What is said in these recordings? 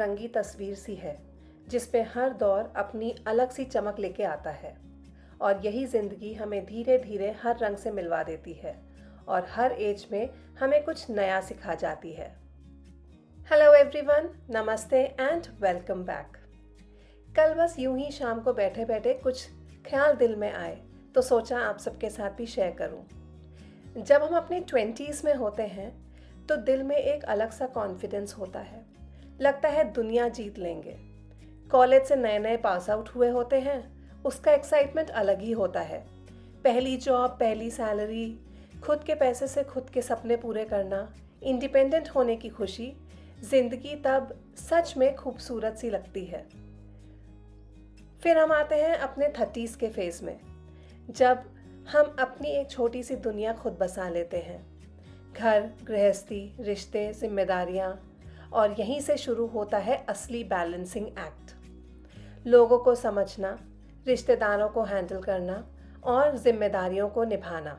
तिरंगी तस्वीर सी है जिसमें हर दौर अपनी अलग सी चमक लेके आता है और यही ज़िंदगी हमें धीरे धीरे हर रंग से मिलवा देती है और हर एज में हमें कुछ नया सिखा जाती है। हेलो एवरीवन, नमस्ते एंड वेलकम बैक। कल बस यूं ही शाम को बैठे बैठे कुछ ख्याल दिल में आए तो सोचा आप सबके साथ भी शेयर करूं। जब हम अपने 20s में होते हैं तो दिल में एक अलग सा कॉन्फिडेंस होता है, लगता है दुनिया जीत लेंगे। कॉलेज से नए नए पास आउट हुए होते हैं, उसका एक्साइटमेंट अलग ही होता है। पहली जॉब, पहली सैलरी, खुद के पैसे से खुद के सपने पूरे करना, इंडिपेंडेंट होने की खुशी, ज़िंदगी तब सच में खूबसूरत सी लगती है। फिर हम आते हैं अपने 30s के फेज़ में, जब हम अपनी एक छोटी सी दुनिया खुद बसा लेते हैं। घर, गृहस्थी, रिश्ते, जिम्मेदारियाँ, और यहीं से शुरू होता है असली बैलेंसिंग एक्ट। लोगों को समझना, रिश्तेदारों को हैंडल करना और जिम्मेदारियों को निभाना,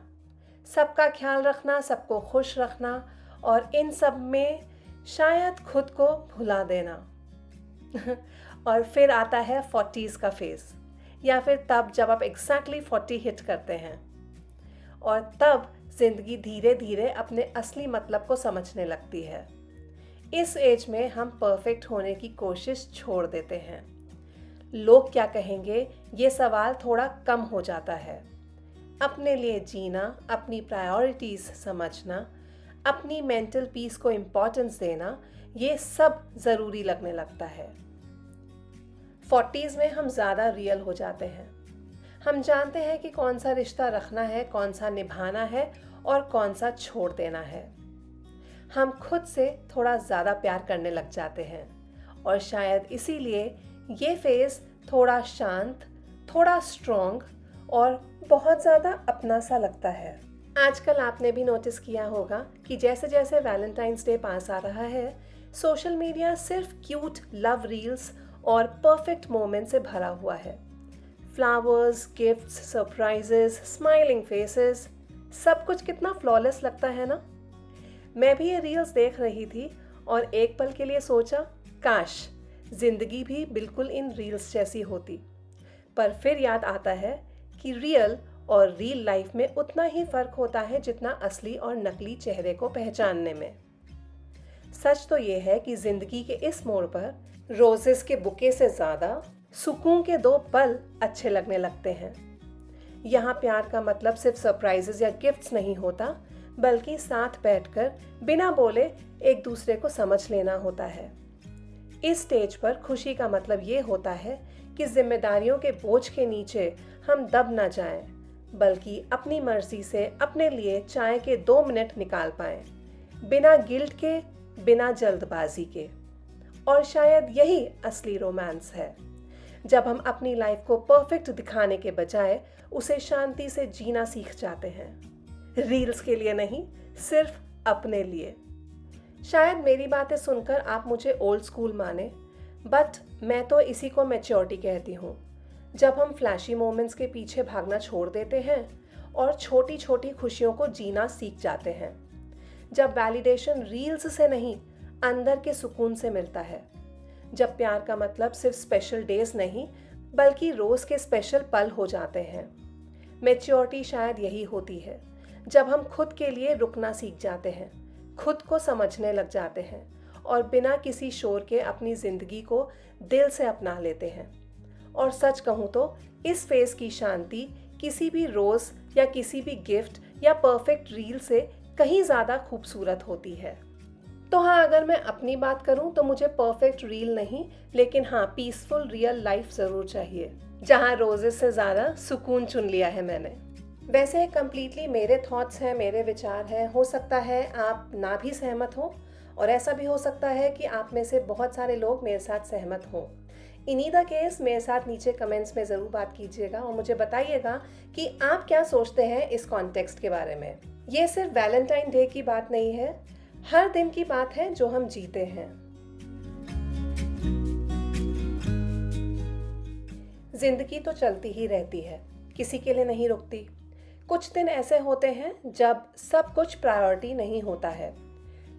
सबका ख्याल रखना, सबको खुश रखना और इन सब में शायद खुद को भुला देना। और फिर आता है 40s का फेज़, या फिर तब जब आप एग्जैक्टली 40 हिट करते हैं और तब ज़िंदगी धीरे धीरे अपने असली मतलब को समझने लगती है। इस एज में हम परफेक्ट होने की कोशिश छोड़ देते हैं। लोग क्या कहेंगे, ये सवाल थोड़ा कम हो जाता है। अपने लिए जीना, अपनी प्रायोरिटीज़ समझना, अपनी मेंटल पीस को इम्पोर्टेंस देना, ये सब ज़रूरी लगने लगता है। 40s में हम ज़्यादा रियल हो जाते हैं। हम जानते हैं कि कौन सा रिश्ता रखना है, कौन सा निभाना है और कौन सा छोड़ देना है। हम खुद से थोड़ा ज़्यादा प्यार करने लग जाते हैं और शायद इसीलिए ये फेज़ थोड़ा शांत, थोड़ा स्ट्रॉन्ग और बहुत ज़्यादा अपना सा लगता है। आजकल आपने भी नोटिस किया होगा कि जैसे जैसे वैलेंटाइंस डे पास आ रहा है, सोशल मीडिया सिर्फ क्यूट लव रील्स और परफेक्ट मोमेंट से भरा हुआ है। Flowers, gifts, surprises, smiling faces, सब कुछ कितना फ्लॉलेस लगता है ना। मैं भी ये रील्स देख रही थी और एक पल के लिए सोचा, काश जिंदगी भी बिल्कुल इन रील्स जैसी होती। पर फिर याद आता है कि रियल और रील लाइफ में उतना ही फर्क होता है जितना असली और नकली चेहरे को पहचानने में। सच तो ये है कि जिंदगी के इस मोड़ पर रोजेस के बुके से ज़्यादा सुकून के 2 पल अच्छे लगने लगते हैं। यहाँ प्यार का मतलब सिर्फ सरप्राइजेस या गिफ्ट्स नहीं होता, बल्कि साथ बैठकर बिना बोले एक दूसरे को समझ लेना होता है। इस स्टेज पर खुशी का मतलब ये होता है कि जिम्मेदारियों के बोझ के नीचे हम दब ना जाएं, बल्कि अपनी मर्जी से अपने लिए चाय के 2 मिनट निकाल पाएं, बिना गिल्ट के, बिना जल्दबाजी के। और शायद यही असली रोमांस है, जब हम अपनी लाइफ को परफेक्ट दिखाने के बजाय उसे शांति से जीना सीख जाते हैं। रील्स के लिए नहीं, सिर्फ अपने लिए। शायद मेरी बातें सुनकर आप मुझे ओल्ड स्कूल माने, बट मैं तो इसी को मैच्योरिटी कहती हूँ। जब हम फ्लैशी मोमेंट्स के पीछे भागना छोड़ देते हैं और छोटी छोटी खुशियों को जीना सीख जाते हैं। जब वैलिडेशन रील्स से नहीं, अंदर के सुकून से मिलता है। जब प्यार का मतलब सिर्फ स्पेशल डेज नहीं, बल्कि रोज़ के स्पेशल पल हो जाते हैं। मैच्योरिटी शायद यही होती है, जब हम खुद के लिए रुकना सीख जाते हैं, खुद को समझने लग जाते हैं और बिना किसी शोर के अपनी ज़िंदगी को दिल से अपना लेते हैं। और सच कहूँ तो इस फेज़ की शांति किसी भी रोज़ या किसी भी गिफ्ट या परफेक्ट रील से कहीं ज़्यादा खूबसूरत होती है। तो हाँ, अगर मैं अपनी बात करूँ तो मुझे परफेक्ट रील नहीं, लेकिन हाँ, पीसफुल रियल लाइफ ज़रूर चाहिए, जहाँ रोजेस से ज़्यादा सुकून चुन लिया है मैंने। वैसे कम्प्लीटली मेरे थॉट्स हैं, मेरे विचार हैं। हो सकता है आप ना भी सहमत हो और ऐसा भी हो सकता है कि आप में से बहुत सारे लोग मेरे साथ सहमत हों। इन ईदर केस मेरे साथ नीचे कमेंट्स में ज़रूर बात कीजिएगा और मुझे बताइएगा कि आप क्या सोचते हैं इस कॉन्टेक्स्ट के बारे में। ये सिर्फ वैलेंटाइन डे की बात नहीं है, हर दिन की बात है जो हम जीते हैं। जिंदगी तो चलती ही रहती है, किसी के लिए नहीं रुकती। कुछ दिन ऐसे होते हैं जब सब कुछ प्रायोरिटी नहीं होता है।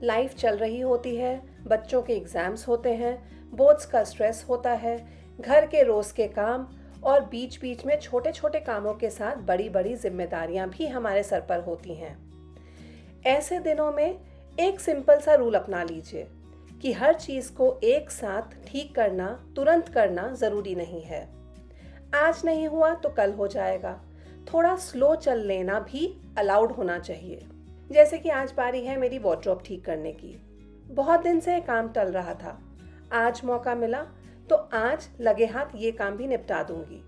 लाइफ चल रही होती है, बच्चों के एग्ज़ाम्स होते हैं, बोर्ड्स का स्ट्रेस होता है, घर के रोज के काम और बीच बीच में छोटे छोटे कामों के साथ बड़ी बड़ी जिम्मेदारियां भी हमारे सर पर होती हैं। ऐसे दिनों में एक सिंपल सा रूल अपना लीजिए कि हर चीज को एक साथ ठीक करना, तुरंत करना जरूरी नहीं है। आज नहीं हुआ तो कल हो जाएगा। थोड़ा स्लो चल लेना भी अलाउड होना चाहिए। जैसे कि आज बारी है मेरी वार्डरोब ठीक करने की। बहुत दिन से काम टल रहा था, आज मौका मिला तो आज लगे हाथ ये काम भी निपटा दूंगी।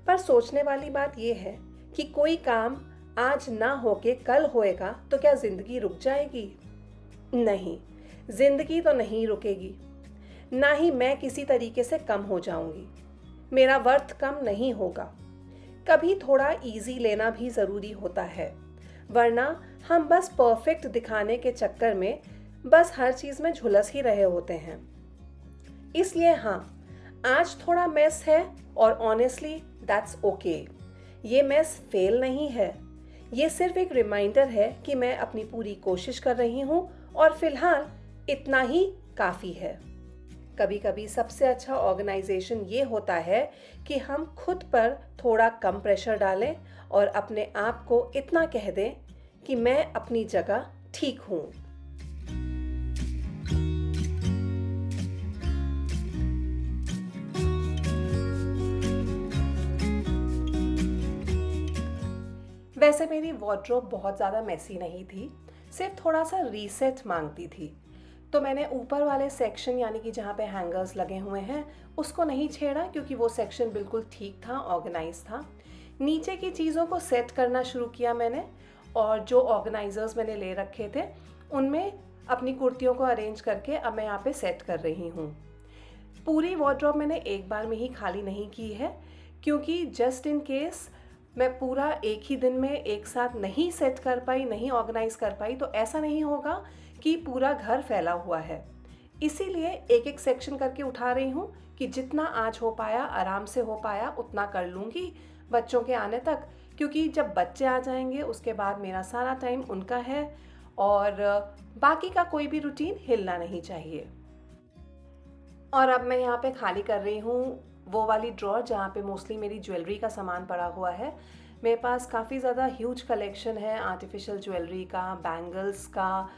पर सोचने वाली बात यह है कि कोई काम आज ना होके कल होएगा तो क्या जिंदगी रुक जाएगी? नहीं, जिंदगी तो नहीं रुकेगी। ना ही मैं किसी तरीके से कम हो जाऊंगी। मेरा वर्थ कम नहीं होगा। कभी थोड़ा इजी लेना भी जरूरी होता है, वरना हम बस परफेक्ट दिखाने के चक्कर में बस हर चीज में झुलस ही रहे होते हैं। इसलिए हाँ, आज थोड़ा मेस है और ऑनेस्टली दैट्स ओके। ये मेस फेल नहीं है, ये सिर्फ एक रिमाइंडर है कि मैं अपनी पूरी कोशिश कर रही हूँ और फिलहाल इतना ही काफ़ी है। कभी कभी सबसे अच्छा ऑर्गेनाइजेशन ये होता है कि हम खुद पर थोड़ा कम प्रेशर डालें और अपने आप को इतना कह दें कि मैं अपनी जगह ठीक हूँ। वैसे मेरी वार्डरोब बहुत ज़्यादा मेसी नहीं थी, सिर्फ थोड़ा सा रीसेट मांगती थी। तो मैंने ऊपर वाले सेक्शन यानी कि जहाँ पे हैंगर्स लगे हुए हैं उसको नहीं छेड़ा, क्योंकि वो सेक्शन बिल्कुल ठीक था, ऑर्गेनाइज था। नीचे की चीज़ों को सेट करना शुरू किया मैंने, और जो ऑर्गेनाइजर्स मैंने ले रखे थे उनमें अपनी कुर्तियों को अरेंज करके अब मैं यहाँ पे सेट कर रही हूँ। पूरी वार्डरोब मैंने एक बार में ही खाली नहीं की है, क्योंकि जस्ट इन केस मैं पूरा एक ही दिन में एक साथ नहीं सेट कर पाई, नहीं ऑर्गेनाइज कर पाई, तो ऐसा नहीं होगा कि पूरा घर फैला हुआ है। इसीलिए एक एक सेक्शन करके उठा रही हूँ कि जितना आज हो पाया, आराम से हो पाया, उतना कर लूँगी बच्चों के आने तक, क्योंकि जब बच्चे आ जाएंगे उसके बाद मेरा सारा टाइम उनका है और बाकी का कोई भी रूटीन हिलना नहीं चाहिए। और अब मैं यहाँ पे खाली कर रही हूँ वो वाली ड्रॉर जहाँ पे मोस्टली मेरी ज्वेलरी का सामान पड़ा हुआ है। मेरे पास काफ़ी ज़्यादा ह्यूज कलेक्शन है आर्टिफिशियल ज्वेलरी का, बैंगल्स का,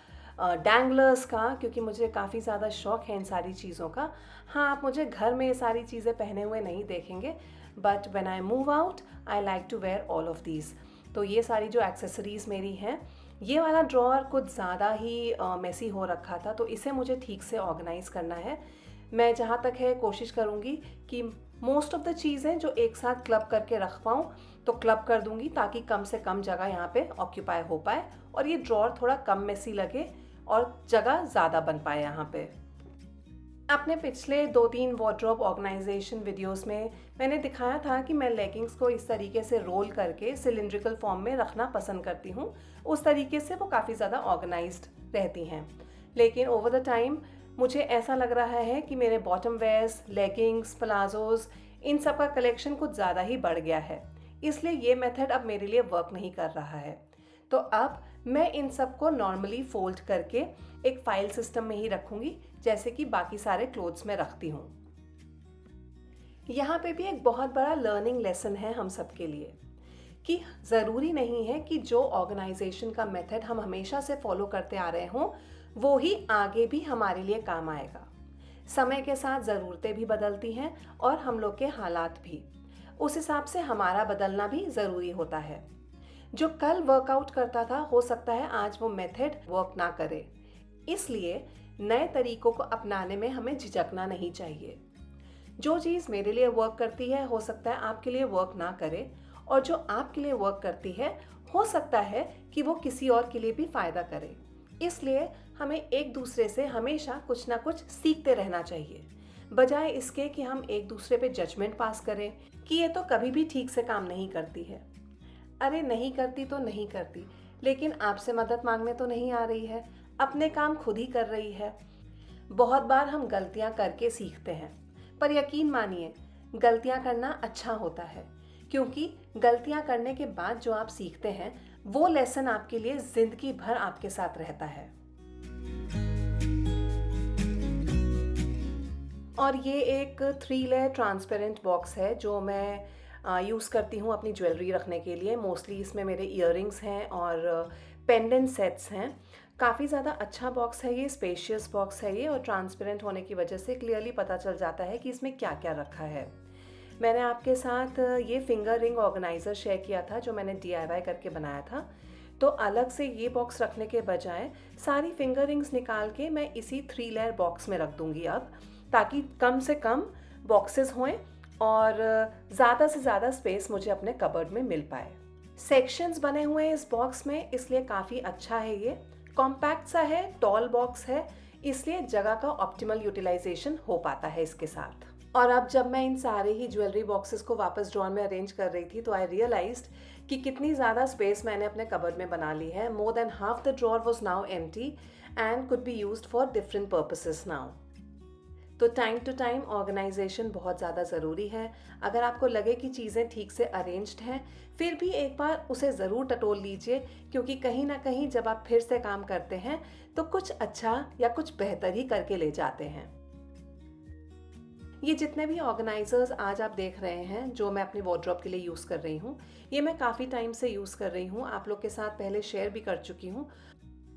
डैंगलर्स का, क्योंकि मुझे काफ़ी ज़्यादा शौक है इन सारी चीज़ों का। हाँ, आप मुझे घर में ये सारी चीज़ें पहने हुए नहीं देखेंगे, but when I move out I like to wear all of these. तो ये सारी जो एक्सेसरीज़ मेरी हैं, ये वाला ड्रॉर कुछ ज़्यादा ही मेसी हो रखा था, तो इसे मुझे ठीक से ऑर्गेनाइज़ करना है। मैं जहाँ तक है कोशिश करूँगी कि मोस्ट ऑफ द चीज़ें जो एक साथ क्लब करके रख पाऊँ तो क्लब कर दूँगी, ताकि कम से कम जगह यहाँ पे ऑक्यूपाई हो पाए और ये ड्रॉर थोड़ा कम मेसी लगे और जगह ज़्यादा बन पाए यहाँ पे। अपने पिछले 2-3 वार्डरोब ऑर्गेनाइजेशन वीडियोस में मैंने दिखाया था कि मैं लेगिंग्स को इस तरीके से रोल करके सिलिंड्रिकल फॉर्म में रखना पसंद करती हूँ। उस तरीके से वो काफ़ी ज़्यादा ऑर्गेनाइज्ड रहती हैं। लेकिन ओवर द टाइम मुझे ऐसा लग रहा है कि मेरे बॉटम वेयर्स, लेगिंग्स, प्लाजोज, इन सब का कलेक्शन कुछ ज़्यादा ही बढ़ गया है, इसलिए ये मेथड अब मेरे लिए वर्क नहीं कर रहा है। तो अब मैं इन सब को नॉर्मली फोल्ड करके एक फाइल सिस्टम में ही रखूँगी, जैसे कि बाकी सारे क्लोथ्स में रखती हूँ। यहाँ पे भी एक बहुत बड़ा लर्निंग लेसन है हम सब के लिए कि ज़रूरी नहीं है कि जो ऑर्गेनाइजेशन का मेथड हम हमेशा से फॉलो करते आ रहे हों वो ही आगे भी हमारे लिए काम आएगा। समय के साथ ज़रूरतें भी बदलती हैं और हम लोग के हालात भी, उस हिसाब से हमारा बदलना भी ज़रूरी होता है। जो कल वर्कआउट करता था हो सकता है आज वो मेथड वर्क ना करे, इसलिए नए तरीकों को अपनाने में हमें झिझकना नहीं चाहिए। जो चीज़ मेरे लिए वर्क करती है हो सकता है आपके लिए वर्क ना करे, और जो आपके लिए वर्क करती है हो सकता है कि वो किसी और के लिए भी फ़ायदा करे। इसलिए हमें एक दूसरे से हमेशा कुछ ना कुछ सीखते रहना चाहिए, बजाय इसके कि हम एक दूसरे पे जजमेंट पास करें कि ये तो कभी भी ठीक से काम नहीं करती है। अरे नहीं करती तो नहीं करती, लेकिन आपसे मदद मांगने तो नहीं आ रही है, अपने काम खुद ही कर रही है। बहुत बार हम गलतियां करके सीखते हैं, पर यकीन मानिए गलतियां करना अच्छा होता है, क्योंकि गलतियां करने के बाद जो आप सीखते हैं वो लेसन आपके लिए जिंदगी भर आपके साथ रहता है। और ये एक 3 लेयर ट्रांसपेरेंट बॉक्स है जो मैं यूज़ करती हूँ अपनी ज्वेलरी रखने के लिए। मोस्टली इसमें मेरे इयररिंग्स हैं और पेंडेंट सेट्स हैं। काफ़ी ज़्यादा अच्छा बॉक्स है ये, स्पेशियस बॉक्स है ये, और ट्रांसपेरेंट होने की वजह से क्लियरली पता चल जाता है कि इसमें क्या क्या रखा है। मैंने आपके साथ ये फिंगर रिंग ऑर्गेनाइज़र शेयर किया था जो मैंने DIY करके बनाया था। तो अलग से ये बॉक्स रखने के बजाय सारी फिंगर रिंग्स निकाल के मैं इसी 3 लेयर बॉक्स में रख दूँगी अब, ताकि कम से कम बॉक्सेस हों और ज़्यादा से ज़्यादा स्पेस मुझे अपने कबर्ड में मिल पाए। सेक्शंस बने हुए हैं इस बॉक्स में, इसलिए काफ़ी अच्छा है ये। कॉम्पैक्ट सा है, टॉल बॉक्स है, इसलिए जगह का ऑप्टिमल यूटिलाइजेशन हो पाता है इसके साथ। और अब जब मैं इन सारे ही ज्वेलरी बॉक्सेस को वापस ड्रॉर में अरेंज कर रही थी तो आई रियलाइज्ड कि कितनी ज़्यादा स्पेस मैंने अपने कबर्ड में बना ली है। More than half the drawer was now empty and could be used for different purposes now. तो टाइम टू टाइम ऑर्गेनाइजेशन बहुत ज़्यादा ज़रूरी है। अगर आपको लगे कि चीज़ें ठीक से अरेंज्ड हैं, फिर भी एक बार उसे ज़रूर टटोल लीजिए, क्योंकि कहीं ना कहीं जब आप फिर से काम करते हैं तो कुछ अच्छा या कुछ बेहतर ही करके ले जाते हैं। ये जितने भी ऑर्गेनाइजर्स आज आप देख रहे हैं जो मैं अपनी वार्डरोब के लिए यूज़ कर रही हूँ, ये मैं काफ़ी टाइम से यूज़ कर रही हूँ, आप लोग के साथ पहले शेयर भी कर चुकी हूँ।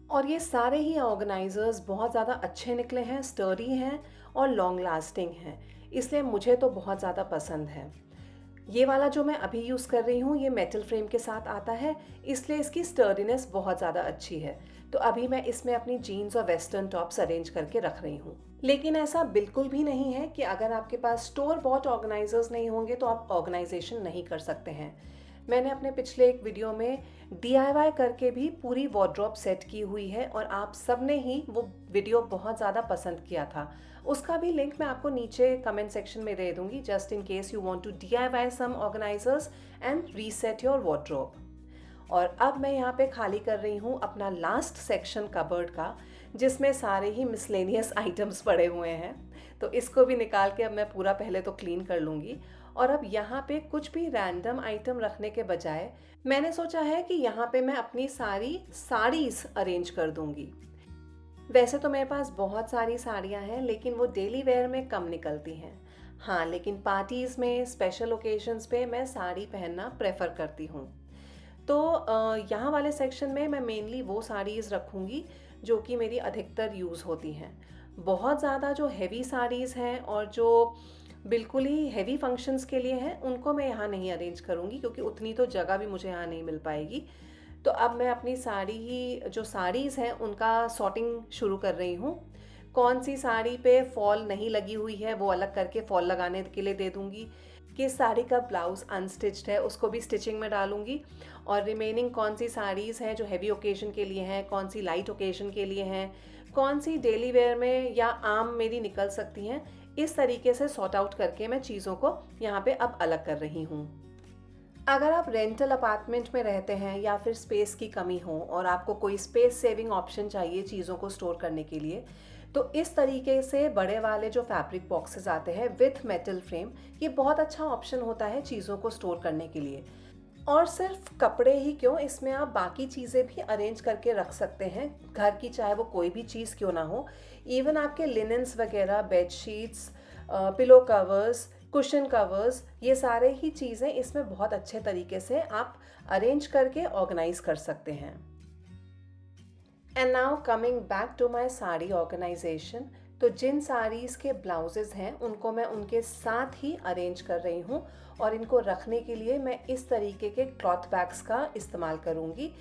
और ये सारे ही ऑर्गेनाइजर्स बहुत ज़्यादा अच्छे निकले हैं, स्टर्डी हैं और लॉन्ग लास्टिंग हैं, इसलिए मुझे तो बहुत ज़्यादा पसंद है। ये वाला जो मैं अभी यूज़ कर रही हूँ ये मेटल फ्रेम के साथ आता है, इसलिए इसकी स्टर्डीनेस बहुत ज़्यादा अच्छी है। तो अभी मैं इसमें अपनी जीन्स और वेस्टर्न टॉप्स अरेंज करके रख रही हूँ। लेकिन ऐसा बिल्कुल भी नहीं है कि अगर आपके पास स्टोर बॉट ऑर्गेनाइजर्स नहीं होंगे तो आप ऑर्गेनाइजेशन नहीं कर सकते हैं। मैंने अपने पिछले एक वीडियो में DIY करके भी पूरी वार्डरोब सेट की हुई है और आप सब ने ही वो वीडियो बहुत ज़्यादा पसंद किया था। उसका भी लिंक मैं आपको नीचे कमेंट सेक्शन में दे दूँगी, just in case you want to DIY some organizers and reset your wardrobe. और अब मैं यहाँ पे खाली कर रही हूँ अपना लास्ट सेक्शन कबर्ड का, जिसमें सारे ही मिसलेनियस आइटम्स पड़े हुए हैं। तो इसको भी निकाल के अब मैं पूरा पहले तो क्लीन कर लूँगी। और अब यहाँ पे कुछ भी रैंडम आइटम रखने के बजाय मैंने सोचा है कि यहाँ पे मैं अपनी सारी साड़ीज़ अरेंज कर दूँगी। वैसे तो मेरे पास बहुत सारी साड़ियाँ हैं, लेकिन वो डेली वेयर में कम निकलती हैं। हाँ, लेकिन पार्टीज़ में, स्पेशल ओकेजन्स पे मैं साड़ी पहनना प्रेफर करती हूँ। तो यहाँ वाले सेक्शन में मैं मेनली वो साड़ीज़ रखूँगी जो कि मेरी अधिकतर यूज़ होती हैं। बहुत ज़्यादा जो हेवी साड़ीज़ हैं और जो बिल्कुल ही हेवी फंक्शंस के लिए हैं, उनको मैं यहाँ नहीं अरेंज करूँगी, क्योंकि उतनी तो जगह भी मुझे यहाँ नहीं मिल पाएगी। तो अब मैं अपनी साड़ी ही जो साड़ीज़ हैं उनका सॉर्टिंग शुरू कर रही हूँ। कौन सी साड़ी पे फॉल नहीं लगी हुई है वो अलग करके फॉल लगाने के लिए दे दूँगी। किस साड़ी का ब्लाउज़ अनस्टिच्ड है उसको भी स्टिचिंग में डालूँगी। और रिमेनिंग कौन सी साड़ीज़ हैं जो हेवी ओकेजन के लिए हैं, कौन सी लाइट ओकेजन के लिए हैं, कौन सी डेली वेयर में या आम मेरी निकल सकती हैं, इस तरीके से सॉर्ट आउट करके मैं चीज़ों को यहाँ पे अब अलग कर रही हूँ। अगर आप रेंटल अपार्टमेंट में रहते हैं या फिर स्पेस की कमी हो और आपको कोई स्पेस सेविंग ऑप्शन चाहिए चीज़ों को स्टोर करने के लिए, तो इस तरीके से बड़े वाले जो फैब्रिक बॉक्सेस आते हैं विथ मेटल फ्रेम, ये बहुत अच्छा ऑप्शन होता है चीज़ों को स्टोर करने के लिए। और सिर्फ कपड़े ही क्यों, इसमें आप बाकी चीज़ें भी अरेंज करके रख सकते हैं घर की, चाहे वो कोई भी चीज़ क्यों ना हो। इवन आपके लिनन्स वगैरह, bed sheets, pillow covers, cushion covers, ये सारे ही चीज़ें इसमें बहुत अच्छे तरीके से आप अरेंज करके ऑर्गेनाइज कर सकते हैं। And now coming back to my sari organization. तो जिन साड़ीज़ के ब्लाउजेज़ हैं उनको मैं उनके साथ ही अरेंज कर रही हूँ, और इनको रखने के लिए मैं इस तरीके के क्लॉथ बैग्स का इस्तेमाल करूँगी।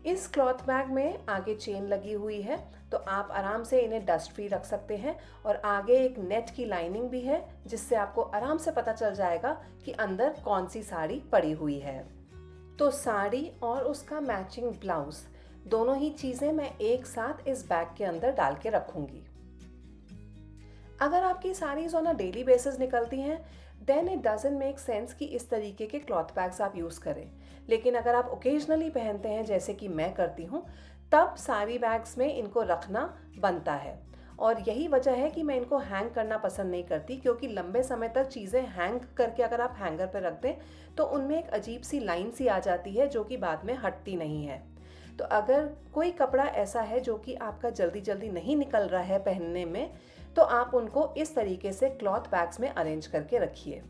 इस क्लॉथ बैग में आगे चेन लगी हुई है, तो आप आराम से इन्हें डस्ट फ्री रख सकते हैं, और आगे एक नेट की लाइनिंग भी है जिससे आपको आराम से पता चल जाएगा कि अंदर कौन सी साड़ी पड़ी हुई है। तो साड़ी और उसका मैचिंग ब्लाउज़, दोनों ही चीज़ें मैं एक साथ इस बैग के अंदर डाल के रखूँगी। अगर आपकी saris on a daily basis निकलती हैं, then it doesn't make sense कि इस तरीके के क्लॉथ बैग्स आप यूज़ करें। लेकिन अगर आप ओकेजनली पहनते हैं, जैसे कि मैं करती हूँ, तब साड़ी बैग्स में इनको रखना बनता है। और यही वजह है कि मैं इनको हैंग करना पसंद नहीं करती, क्योंकि लंबे समय तक चीज़ें हैंग करके अगर आप हैंगर पर रख दें तो उनमें एक अजीब सी लाइन सी आ जाती है जो कि बाद में हटती नहीं है। तो अगर कोई कपड़ा ऐसा है जो कि आपका जल्दी जल्दी नहीं निकल रहा है पहनने में, तो आप उनको इस तरीके से क्लॉथ बैग्स में अरेंज करके रखिए।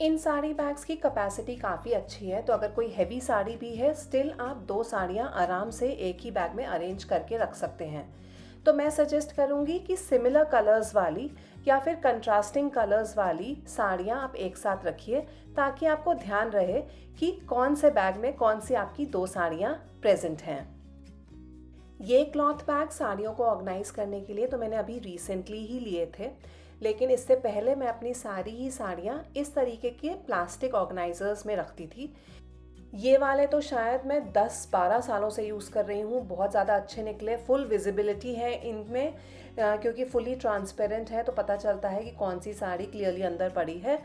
इन साड़ी बैग्स की कैपेसिटी काफ़ी अच्छी है, तो अगर कोई हैवी साड़ी भी है स्टिल आप 2 साड़ियाँ आराम से एक ही बैग में अरेंज करके रख सकते हैं। तो मैं सजेस्ट करूँगी कि सिमिलर कलर्स वाली या फिर कंट्रास्टिंग कलर्स वाली साड़ियाँ आप एक साथ रखिए, ताकि आपको ध्यान रहे कि कौन से बैग में कौन सी आपकी 2 साड़ियाँ प्रेजेंट हैं। ये क्लॉथ बैग साड़ियों को ऑर्गेनाइज करने के लिए तो मैंने अभी रिसेंटली ही लिए थे, लेकिन इससे पहले मैं अपनी सारी ही साड़ियाँ इस तरीके के प्लास्टिक ऑर्गेनाइजर्स में रखती थी। ये वाले तो शायद मैं 10-12 सालों से यूज़ कर रही हूँ, बहुत ज़्यादा अच्छे निकले, फुल विजिबिलिटी है इनमें, क्योंकि फुली ट्रांसपेरेंट है तो पता चलता है कि कौन सी साड़ी क्लियरली अंदर पड़ी है।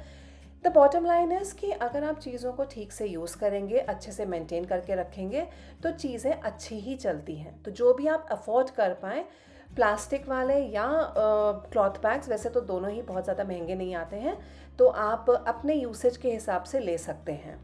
द बॉटम लाइन इज़ कि अगर आप चीज़ों को ठीक से यूज़ करेंगे, अच्छे से मेंटेन करके रखेंगे तो चीज़ें अच्छी ही चलती हैं। तो जो भी आप अफोर्ड कर पाएँ, प्लास्टिक वाले या क्लॉथ बैग्स, वैसे तो दोनों ही बहुत ज़्यादा महंगे नहीं आते हैं, तो आप अपने यूसेज के हिसाब से ले सकते हैं।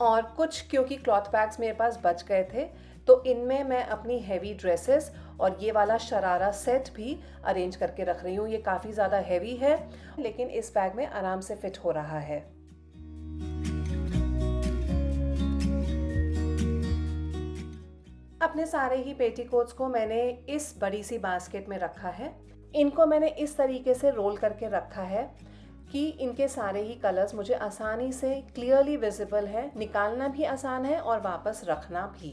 और कुछ क्योंकि क्लॉथ बैग्स मेरे पास बच गए थे, तो इनमें मैं अपनी हैवी ड्रेसेस और ये वाला शरारा सेट भी अरेंज करके रख रही हूँ। ये काफ़ी ज़्यादा हैवी है, लेकिन इस बैग में आराम से फिट हो रहा है। अपने सारे ही पेटीकोट्स को मैंने इस बड़ी सी बास्केट में रखा है। इनको मैंने इस तरीके से रोल करके रखा है कि इनके सारे ही कलर्स मुझे आसानी से क्लियरली विजिबल है, निकालना भी आसान है और वापस रखना भी।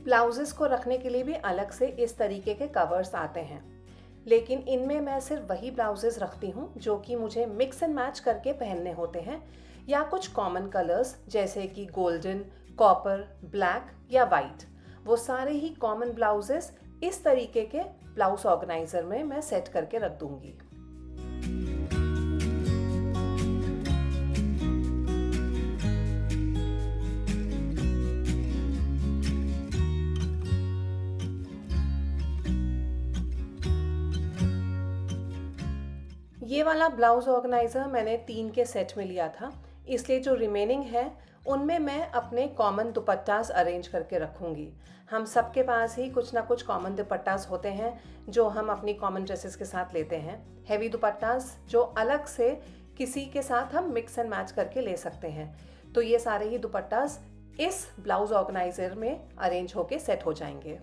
ब्लाउजेस को रखने के लिए भी अलग से इस तरीके के कवर्स आते हैं, लेकिन इनमें मैं सिर्फ वही ब्लाउजेस रखती हूँ जो कि मुझे मिक्स एंड मैच करके पहनने होते हैं, या कुछ कॉमन कलर्स जैसे कि गोल्डन, कॉपर, ब्लैक या वाइट, वो सारे ही कॉमन ब्लाउजेस इस तरीके के ब्लाउज ऑर्गेनाइजर में मैं सेट करके रख दूंगी। ये वाला ब्लाउज ऑर्गेनाइजर मैंने 3 के सेट में लिया था, इसलिए जो रिमेनिंग है उनमें मैं अपने कॉमन दुपट्टास अरेंज करके रखूँगी। हम सबके पास ही कुछ ना कुछ कॉमन दुपट्टास होते हैं जो हम अपनी कॉमन ड्रेसेस के साथ लेते हैं, हैवी दुपट्टास जो अलग से किसी के साथ हम मिक्स एंड मैच करके ले सकते हैं। तो ये सारे ही दुपट्टास इस ब्लाउज ऑर्गेनाइजर में अरेंज होके सेट हो जाएंगे।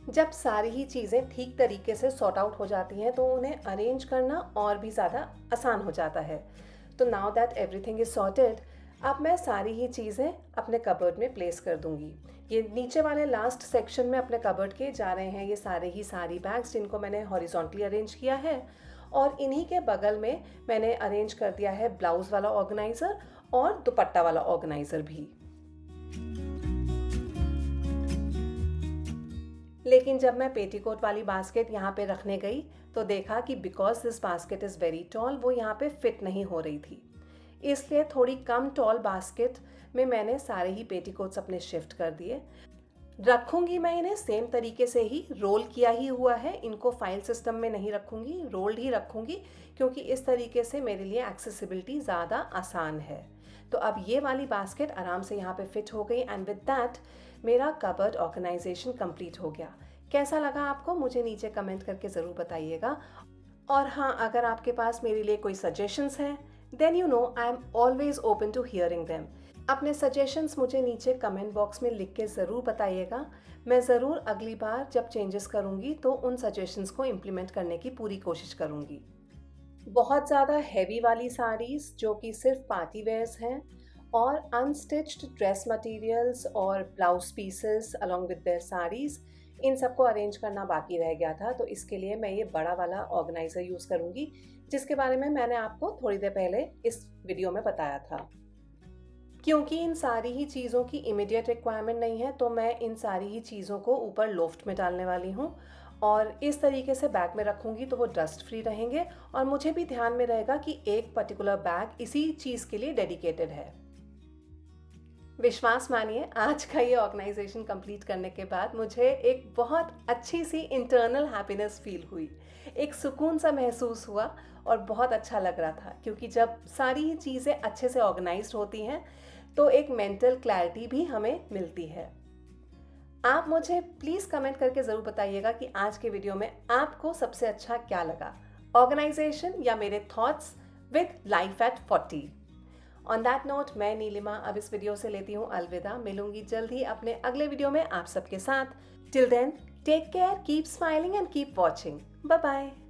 जब सारी ही चीज़ें ठीक तरीके से सॉर्ट आउट हो जाती हैं तो उन्हें अरेंज करना और भी ज़्यादा आसान हो जाता है। तो now that everything is sorted, अब मैं सारी ही चीज़ें अपने कबर्ड में प्लेस कर दूंगी। ये नीचे वाले लास्ट सेक्शन में अपने कबर्ड के जा रहे हैं ये सारे ही साड़ी बैग्स जिनको मैंने हॉरिजॉन्टली अरेंज किया है, और इन्हीं के बगल में मैंने अरेंज कर दिया है ब्लाउज़ वाला ऑर्गेनाइज़र और दुपट्टा वाला ऑर्गेनाइज़र भी। लेकिन जब मैं पेटीकोट वाली बास्केट यहाँ पे रखने गई तो देखा कि because this basket is very tall, वो यहाँ पे फिट नहीं हो रही थी, इसलिए थोड़ी कम टॉल बास्केट में मैंने सारे ही पेटीकोट्स अपने शिफ्ट कर दिए। रखूँगी मैं इन्हें सेम तरीके से ही, रोल किया ही हुआ है, इनको फाइल सिस्टम में नहीं रखूँगी, रोल्ड ही रखूँगी, क्योंकि इस तरीके से मेरे लिए एक्सेसिबिलिटी ज़्यादा आसान है। तो अब ये वाली बास्केट आराम से यहाँ पे फिट हो गई, एंड विद दैट मेरा कबर्ड ऑर्गेनाइजेशन कंप्लीट हो गया। कैसा लगा आपको मुझे नीचे कमेंट करके ज़रूर बताइएगा। और हाँ, अगर आपके पास मेरे लिए कोई सजेशंस हैं, then you know I am always open to hearing them. अपने सजेशंस मुझे नीचे कमेंट बॉक्स में लिख के ज़रूर बताइएगा। मैं ज़रूर अगली बार जब चेंजेस करूँगी तो उन सजेशंस को इम्प्लीमेंट करने की पूरी कोशिश करूँगी। बहुत ज़्यादा हैवी वाली साड़ीज़ जो कि सिर्फ पार्टी वेयर्स हैं, और अनस्टिच्ड ड्रेस मटेरियल्स और blouse pieces along with their saris, इन सबको अरेंज करना बाकी रह गया था। तो इसके लिए मैं ये बड़ा वाला ऑर्गेनाइज़र यूज़ करूँगी, जिसके बारे में मैंने आपको थोड़ी देर पहले इस वीडियो में बताया था। क्योंकि इन सारी ही चीज़ों की इमीडिएट रिक्वायरमेंट नहीं है, तो मैं इन सारी ही चीज़ों को ऊपर लोफ्ट में डालने वाली हूँ, और इस तरीके से बैग में रखूँगी तो वो डस्ट फ्री रहेंगे और मुझे भी ध्यान में रहेगा कि एक पर्टिकुलर बैग इसी चीज़ के लिए डेडिकेटेड है। विश्वास मानिए, आज का ये ऑर्गेनाइजेशन कंप्लीट करने के बाद मुझे एक बहुत अच्छी सी इंटरनल हैप्पीनेस फील हुई, एक सुकून सा महसूस हुआ और बहुत अच्छा लग रहा था, क्योंकि जब सारी चीज़ें अच्छे से ऑर्गेनाइज्ड होती हैं तो एक मेंटल क्लैरिटी भी हमें मिलती है। आप मुझे प्लीज़ कमेंट करके ज़रूर बताइएगा कि आज के वीडियो में आपको सबसे अच्छा क्या लगा, ऑर्गेनाइजेशन या मेरे thoughts with life at 40। On that note, मैं नीलिमा अब इस वीडियो से लेती हूँ अलविदा। मिलूंगी जल्द ही अपने अगले वीडियो में आप सबके साथ। Till then, take care, keep smiling and keep watching. Bye bye.